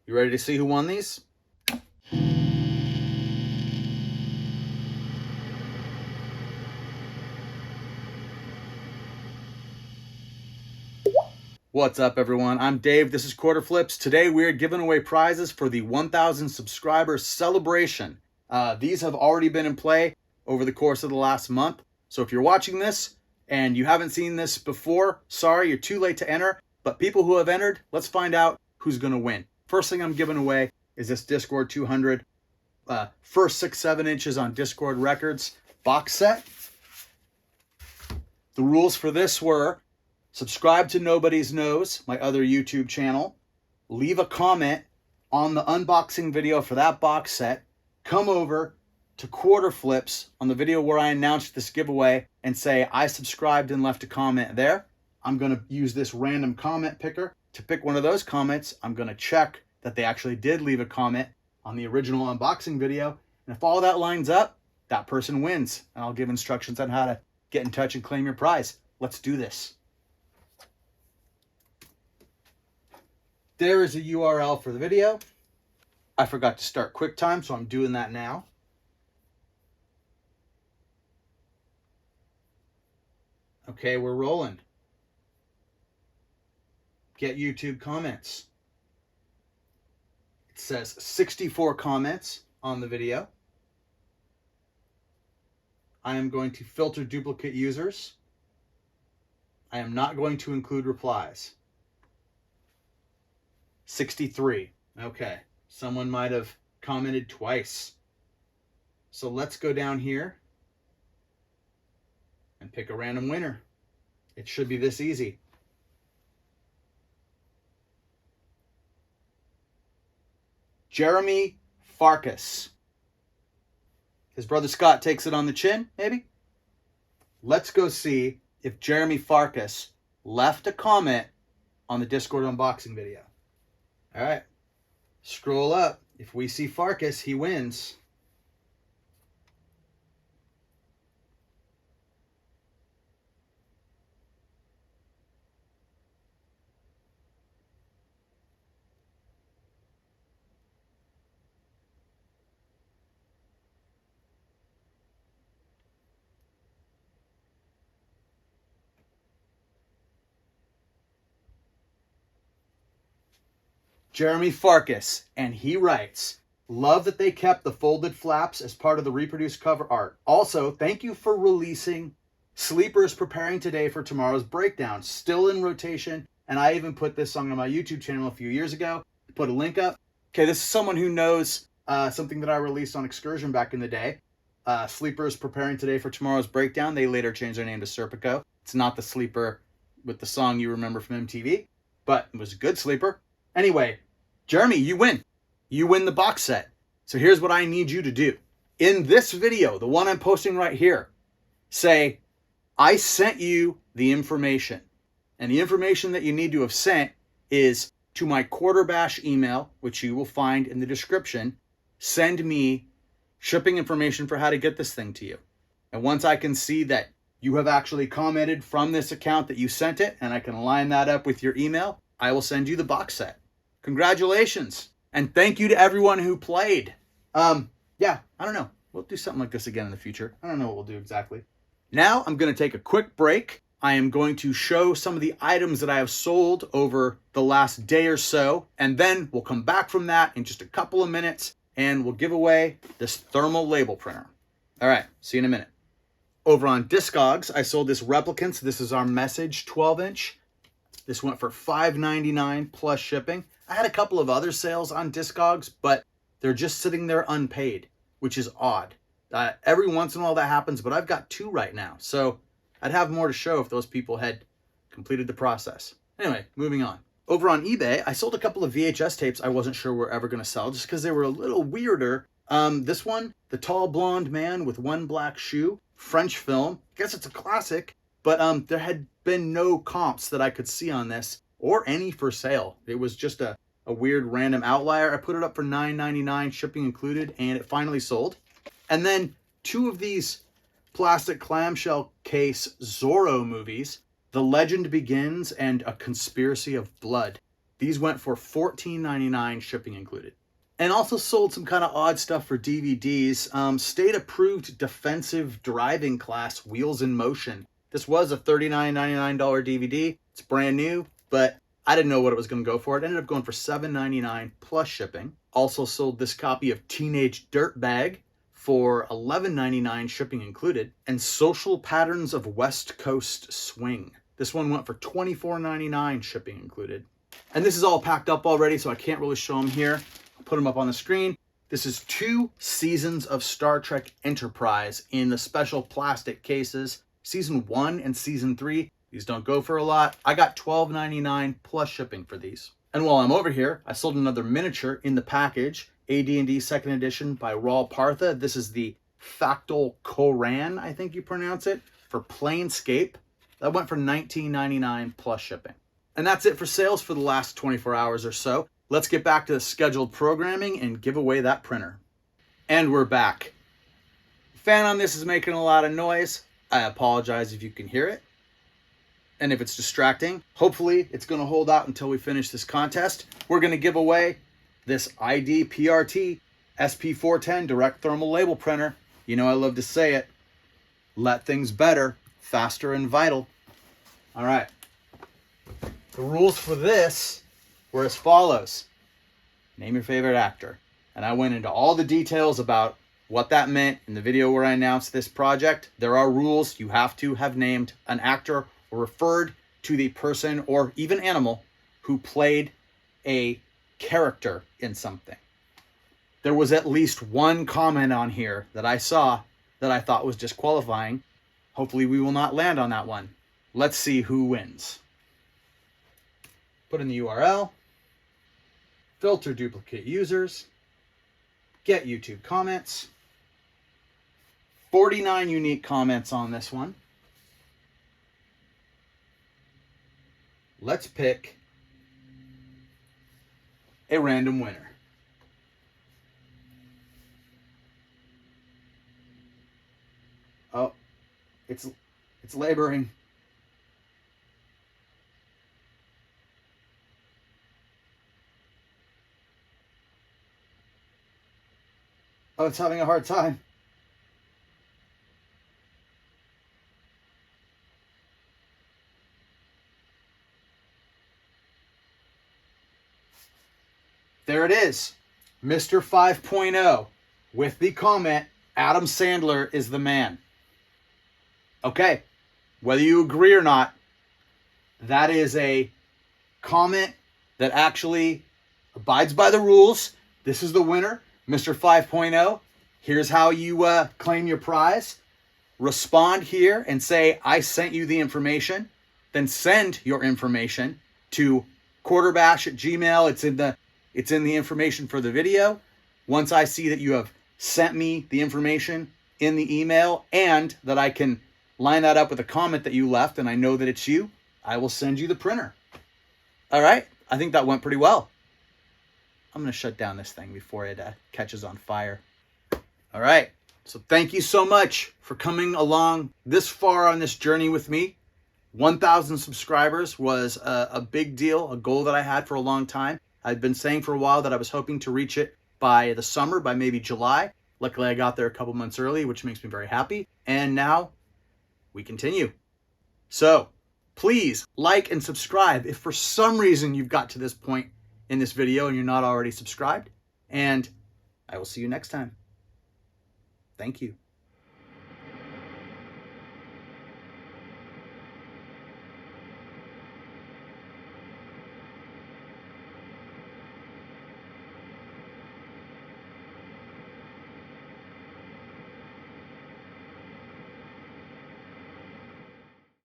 You ready to see who won these? What's up, everyone? I'm Dave. This is Quarter Flips. Today we're giving away prizes for the 1,000 subscribers celebration. These have already been in play over the course of the last month. So if you're watching this and you haven't seen this before, sorry, you're too late to enter. But people who have entered, let's find out who's going to win. First thing I'm giving away is this Discord 200 first 6-7 inches on Discord records box set. The rules for this were: subscribe to Nobody's Knows, my other YouTube channel. Leave a comment on the unboxing video for that box set. Come over to Quarter Flips on the video where I announced this giveaway and say, I subscribed and left a comment there. I'm going to use this random comment picker to pick one of those comments. I'm going to check that they actually did leave a comment on the original unboxing video. And if all that lines up, that person wins. And I'll give instructions on how to get in touch and claim your prize. Let's do this. There is a URL for the video. I forgot to start QuickTime, so I'm doing that now. Okay, we're rolling. Get YouTube comments. It says 64 comments on the video. I am going to filter duplicate users. I am not going to include replies. 63. Okay, someone might have commented twice. So let's go down here and pick a random winner. It should be this easy. Jeremy Farkas. His brother Scott takes it on the chin, maybe? Let's go see if Jeremy Farkas left a comment on the Discord unboxing video. All right, scroll up. If we see Farkas, he wins. Jeremy Farkas, and he writes, love that they kept the folded flaps as part of the reproduced cover art. Also, thank you for releasing Sleepers Preparing Today for Tomorrow's Breakdown. Still in rotation, and I even put this song on my YouTube channel a few years ago. Put a link up. Okay, this is someone who knows something that I released on Excursion back in the day. Sleepers Preparing Today for Tomorrow's Breakdown. They later changed their name to Serpico. It's not the sleeper with the song you remember from MTV, but it was a good sleeper. Anyway, Jeremy, you win. You win the box set. So here's what I need you to do. In this video, the one I'm posting right here, say, I sent you the information. And the information that you need to have sent is to my Quarterbash email, which you will find in the description. Send me shipping information for how to get this thing to you. And once I can see that you have actually commented from this account that you sent it, and I can line that up with your email, I will send you the box set. Congratulations. And thank you to everyone who played. Yeah, I don't know. We'll do something like this again in the future. I don't know what we'll do exactly. Now I'm going to take a quick break. I am going to show some of the items that I have sold over the last day or so. And then we'll come back from that in just a couple of minutes and we'll give away this thermal label printer. All right, see you in a minute. Over on Discogs, I sold this Replicants. This is our Message 12-inch. This went for $5.99 plus shipping. I had a couple of other sales on Discogs, but they're just sitting there unpaid, which is odd. Every once in a while that happens, but I've got 2 right now. So I'd have more to show if those people had completed the process. Anyway, moving on. Over on eBay, I sold a couple of VHS tapes I wasn't sure were ever going to sell just because they were a little weirder. This one, The Tall Blonde Man with One Black Shoe, French film. I guess it's a classic, but there had been no comps that I could see on this or any for sale. It was just a weird random outlier. I put it up for $9.99, shipping included, and it finally sold. And then 2 of these plastic clamshell case Zorro movies, The Legend Begins and A Conspiracy of Blood. These went for $14.99, shipping included. And also sold some kind of odd stuff for DVDs. State-approved defensive driving class, Wheels in Motion. This was a $39.99 DVD. It's brand new, but I didn't know what it was going to go for. It ended up going for $7.99 plus shipping. Also sold this copy of Teenage Dirtbag for $11.99, shipping included. And Social Patterns of West Coast Swing. This one went for $24.99, shipping included. And this is all packed up already, so I can't really show them here. I'll put them up on the screen. This is 2 seasons of Star Trek Enterprise in the special plastic cases. Season 1 and Season 3. These don't go for a lot. I got $12.99 plus shipping for these. And while I'm over here, I sold another miniature in the package. AD&D 2nd edition by Raul Partha. This is the Fractal Koran, I think you pronounce it, for Planescape. That went for $19.99 plus shipping. And that's it for sales for the last 24 hours or so. Let's get back to the scheduled programming and give away that printer. And we're back. The fan on this is making a lot of noise. I apologize if you can hear it. And if it's distracting, hopefully it's going to hold out until we finish this contest. We're going to give away this iDPRT SP410 direct thermal label printer. You know I love to say it. Let things better, faster and vital. All right. The rules for this were as follows. Name your favorite actor. And I went into all the details about what that meant in the video where I announced this project. There are rules. You have to have named an actor or referred to the person or even animal who played a character in something. There was at least one comment on here that I saw that I thought was disqualifying. Hopefully we will not land on that one. Let's see who wins. Put in the URL, filter duplicate users, get YouTube comments. 49 unique comments on this one. Let's pick a random winner. Oh, it's laboring. Oh, it's having a hard time. There it is. Mr. 5.0 with the comment, Adam Sandler is the man. Okay, whether you agree or not, that is a comment that actually abides by the rules. This is the winner, Mr. 5.0. Here's how you claim your prize. Respond here and say, I sent you the information. Then send your information to quarterbash@gmail. It's in the information for the video. Once I see that you have sent me the information in the email and that I can line that up with a comment that you left and I know that it's you, I will send you the printer. All right, I think that went pretty well. I'm going to shut down this thing before it catches on fire. All right, so thank you so much for coming along this far on this journey with me. 1,000 subscribers was a big deal, a goal that I had for a long time. I've been saying for a while that I was hoping to reach it by the summer, by maybe July. Luckily, I got there a couple months early, which makes me very happy. And now we continue. So please like and subscribe if for some reason you've got to this point in this video and you're not already subscribed. And I will see you next time. Thank you.